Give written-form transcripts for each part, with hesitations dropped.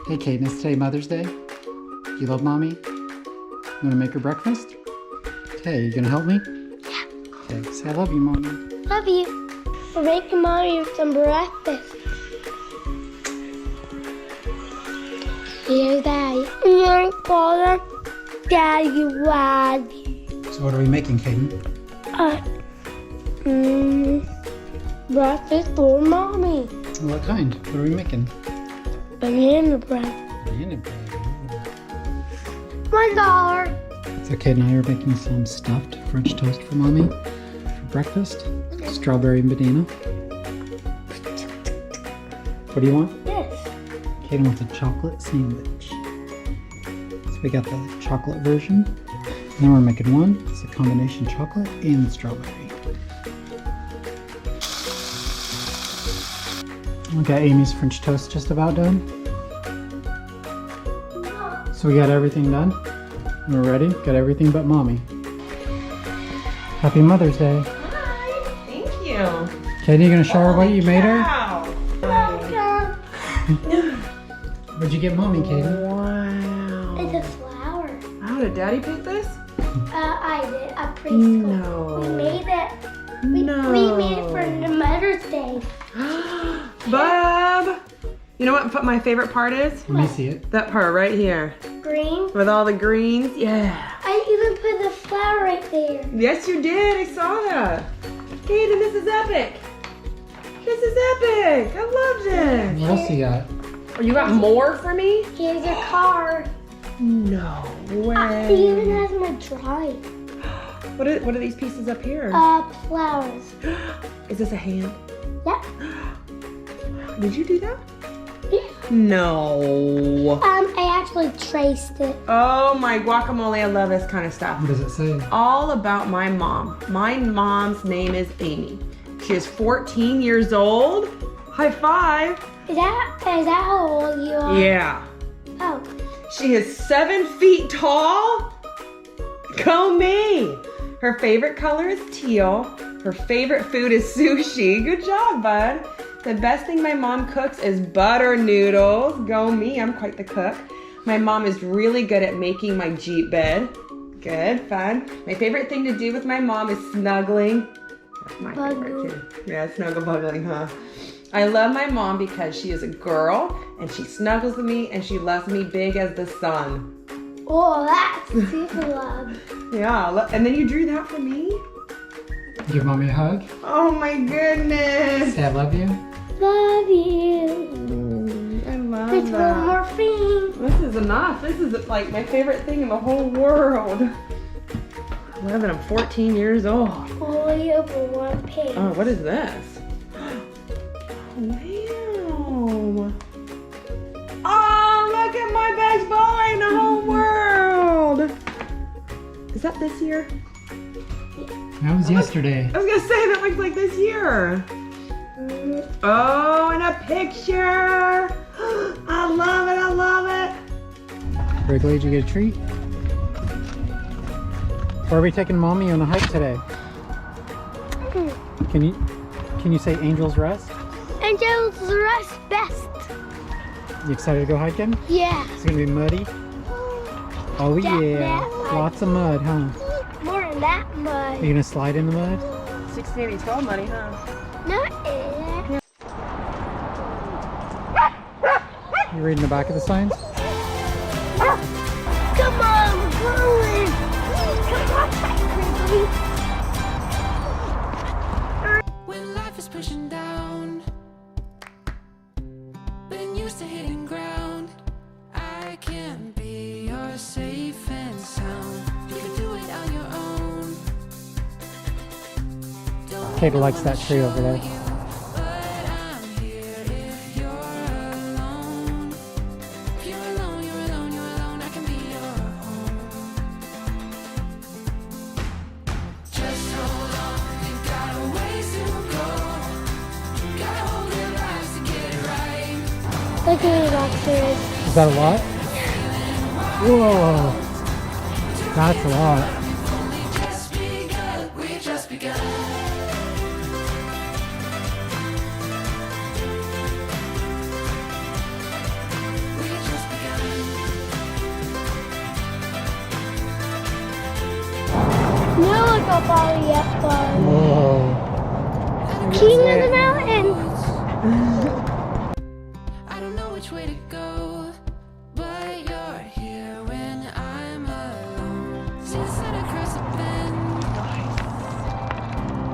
Hey Kaden, is today Mother's Day? You love Mommy? You want to make her breakfast? Okay, you gonna help me? Yeah. Okay, say I love you, Mommy. Love you. We're making Mommy some breakfast. Here's Daddy. You're calling Daddy Waddy. So what are we making, Kaden? Breakfast for Mommy. What kind? What are we making? Banana bread. Banana bread. $1. So Kaden and I are making some stuffed French toast for Mommy for breakfast. Strawberry and banana. What do you want? This. Kaden wants a chocolate sandwich. So we got the chocolate version. And then we're making one. It's a combination chocolate and strawberry. We got Amy's French toast just about done. So we got everything done. We're ready. Got everything but Mommy. Happy Mother's Day. Hi. Thank you. Katie, you gonna show her what you made her? Welcome. What'd you get Mommy, Katie? Wow. It's a flower. How did Daddy pick this? I did at preschool. No. We made it. No. We made it for the Mother's Day. Bub. You know what my favorite part is? Let me see it. That part right here. Green. With all the greens. Yeah. I even put the flower right there. Yes, you did. I saw that. Kaden, this is epic. This is epic. I love this. What else you got? Oh, you got more for me? Here's your card. No way. It even has my drawing. What are these pieces up here? Flowers. Is this a hand? Yeah. Did you do that? Yeah. No. I actually traced it. Oh my guacamole, I love this kind of stuff. What does it say? All about my mom. My mom's name is Amy. She is 14 years old. High five. Is that how old you are? Yeah. Oh. She is 7 feet tall. Go me. Her favorite color is teal. Her favorite food is sushi. Good job, bud. The best thing my mom cooks is butter noodles. Go me, I'm quite the cook. My mom is really good at making my Jeep bed. Good, fun. My favorite thing to do with my mom is snuggling. That's my favorite too. Yeah, snuggle buggling, huh? I love my mom because she is a girl and she snuggles with me and she loves me big as the sun. Oh, that's super love. Yeah, and then you drew that for me? Give Mommy a hug. Oh my goodness. Say I love you. Love you. I love There's that. one more thing. This is enough. This is like my favorite thing in the whole world. I love it. I'm 14 years old. Only over one page. Oh, what is this? Wow. Oh, look at my best boy in the whole world. Is that this year? That was yesterday. I was gonna say that looks like this year. Oh, and a picture. I love it. I love it. Wrigley, did you get a treat? Where are we taking Mommy on a hike today? Can you say Angel's Rest? Angel's Rest best. You excited to go hiking? Yeah. It's gonna be muddy. Oh yeah, lots of mud, huh? More than that mud. Are you gonna slide in the mud? 1612 money, huh? Not it. You reading the back of the signs? Come on, we're going. Come on, Wrigley. When life is pushing down, been used to hitting ground. I can be your safe and sound. You can do it on your own. Kate likes that tree over there. But I'm here if you're alone. If you're alone, you're alone, you're alone. I can be your home. Just hold on, you got a ways to go. Gotta hold your lives to get it right. Look at it upstairs. Is that a lot? Whoa, that's a lot. We just begun. We just up all yet, but Whoa. king of the mountain. I don't know which way to go, but you're here when I'm alone. Since then I crossed a bend,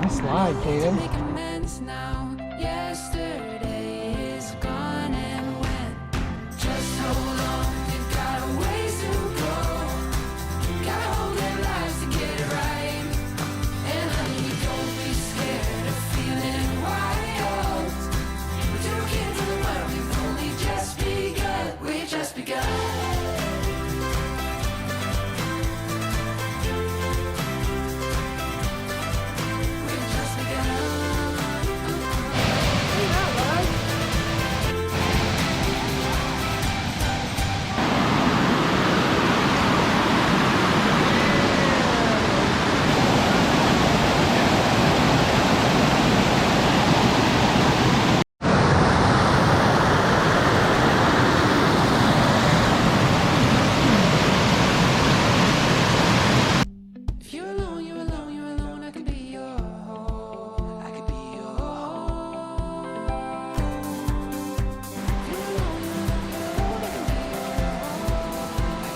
Nice slide, Kaden. make amends now. Yesterday is gone and went. Just hold on, you've got a ways to go. Gotta hold their lives to get it right. And honey, don't be scared of feeling wild. We're two kids in the mud, we've only just begun. We just begun. We've just begun. If you're alone, you're alone, you're alone. I could be your home. I could be your home. If you're alone, you're alone, you're alone. I could be your home.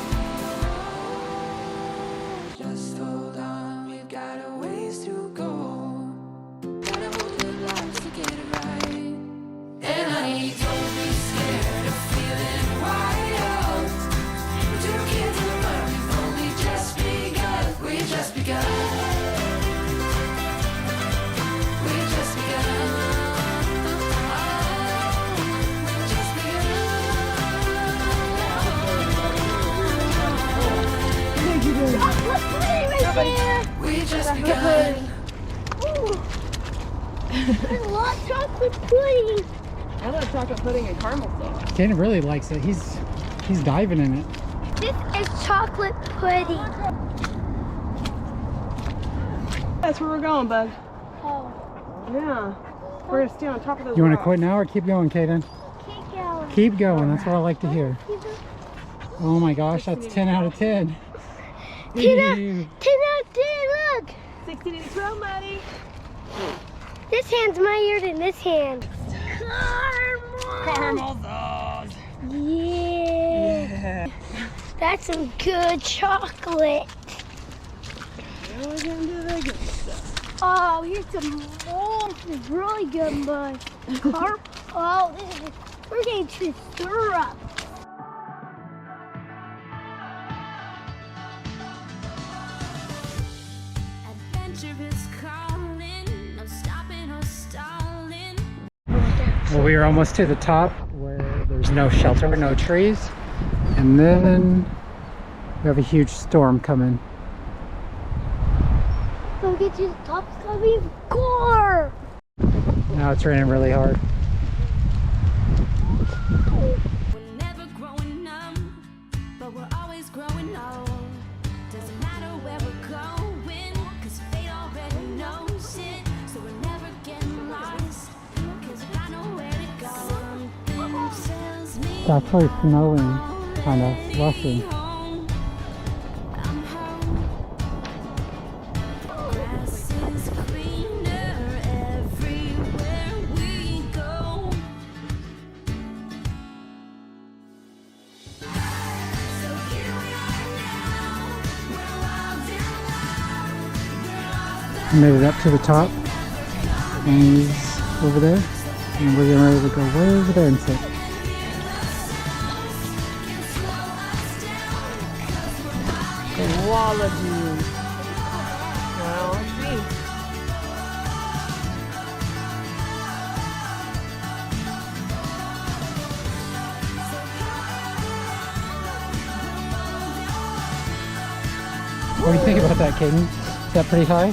Just hold on, we've got a ways to go. Gotta hold your lives to get it right. And honey, don't be scared of feeling wild. We're two kids in the mud, we've only just begun. We just begun. We just begun. Just Chocolate pudding right there. begun. We just begun. Ooh. I love chocolate pudding. I love chocolate pudding and caramel sauce. Kaden really likes it. He's diving in it. This is chocolate pudding. That's where we're going, bud. Oh, Yeah. We're gonna stay on top of those You want to rocks. quit now or keep going, Kaden? keep going. Keep going. That's what I like to hear. Keep going. Oh my gosh, that's 10 out of 10. 10 out, Ew. 10 out of 10, look. 16 and 12, buddy. This hand's mightier than this hand. Caramel sauce. Yeah. That's some good chocolate. Now we're gonna do the good stuff. Oh, here's some more. This is really good, bud. Carp. Oh, we're getting to syrup. Adventure is calling, no stopping or stalling. Well, we are almost to the top where there's no shelter, no trees. And then we have a huge storm coming. We'll get to the top. It's gonna be gore. Now it's raining really hard. We're never growing up, but we're always growing old. Doesn't matter where we're going, cause fate already knows it. So we're never getting lost, cause we got nowhere to go. Something tells me It's actually snowing, kind of rushing. home. I'm home. Grass is greener everywhere we go. So here we are now, we're wild and loud, we're off the I made it up to the top. And he's over there. And we're getting ready to go way over there and sit. Quality. Well, let's see. What do you think about that, Kaden? Is that pretty high?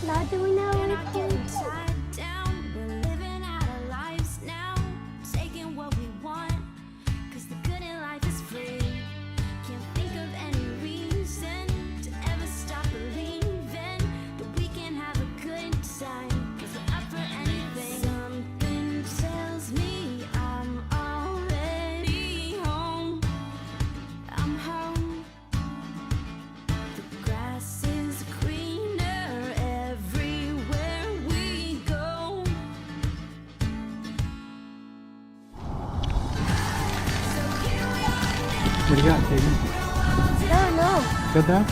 Not doing that with you. upside down. We're living out our lives now, taking what we want, cause the good in life is free. Can't think of any reason to ever stop believing that we can have a good time, cause we're up for anything. Something tells me I'm already home. I'm home. The grass is green. What do you got, Kaden? I don't know. Good though?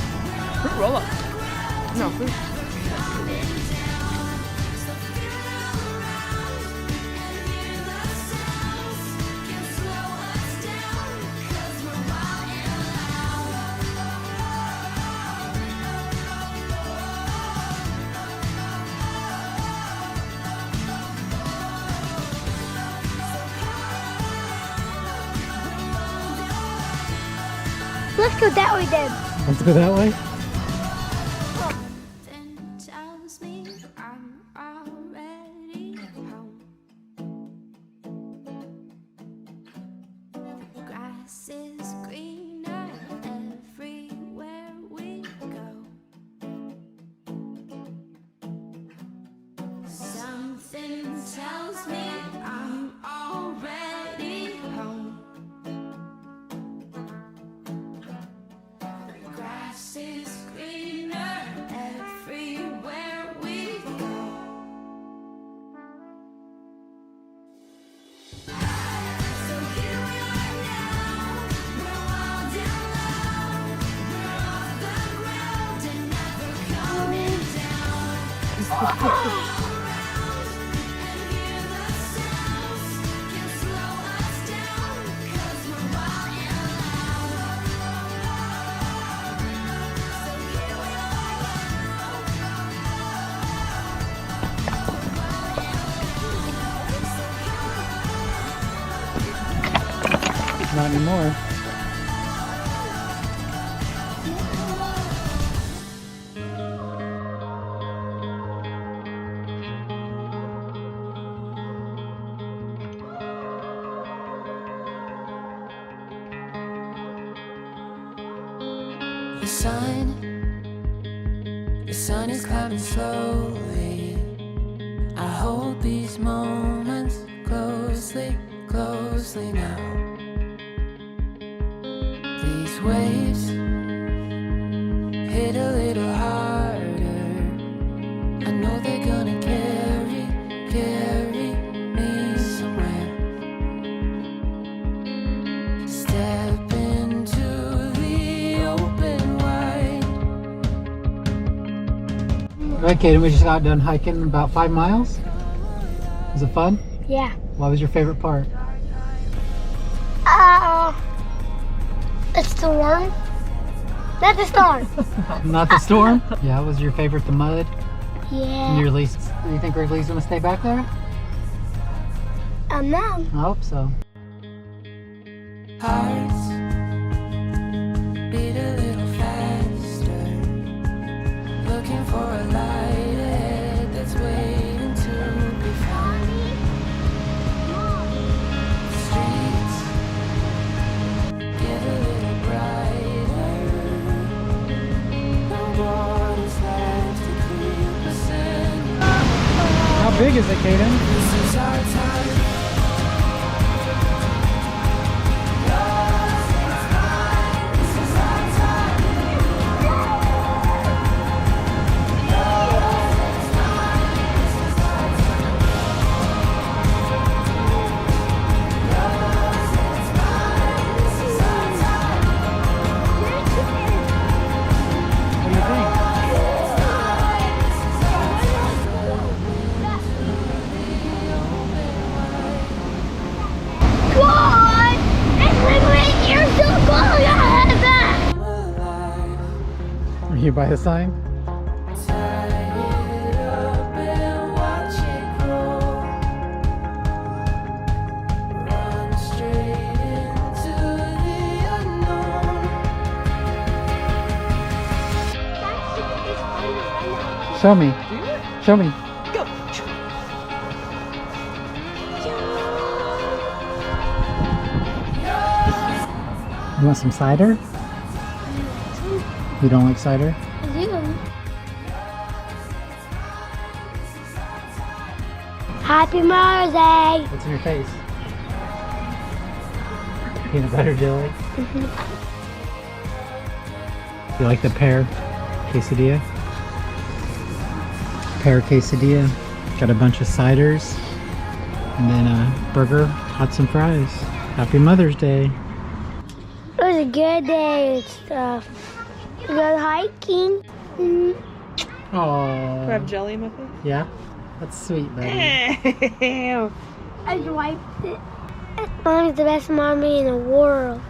Fruit roll up. No, fruit. Let's go that way then. Let's go that way. Then tells me I'm already home. The grass is greener everywhere we go. Something tells me I'm already home. The grass is greener everywhere we go. So here we are now, we're all down low, we're off the ground and never coming down. All around and hear the sounds, can't slow us down 'cause we're wild and loud. So here we Not anymore. The sun is coming slowly. I hold these moments closely, closely now. These waves hit a little harder. I know they're gonna carry me somewhere. Step into the open wide. All right, Kaden, we just got done hiking about 5 miles. Was it fun? Yeah. What was your favorite part? The storm. Not the storm. Not the storm? Yeah, was your favorite the mud? And Yeah. your least, do you think Wrigley's gonna stay back there? No. I hope so. Hearts beat a little faster, looking for a light ahead that's waiting to be found. Streets get a little brighter. No borders left to keep us in. How big is it, Kaden? This is our time. What do you think? God! It's Wrigley. You're so cool. I gotta head back. Are you by the sign? Tie it up and watch it grow. Run straight into the unknown. Show me. Show me. Go. You want some cider? You don't like cider? Happy Mother's Day. What's in your face? Peanut butter jelly. You like the pear quesadilla? Pear quesadilla. Got a bunch of ciders. And then a burger, hot some fries. Happy Mother's Day. Look was a good day and stuff. We go hiking. Oh. have jelly in my face? Yeah? That's sweet, buddy. I just wiped it. Mommy's the best mommy in the world.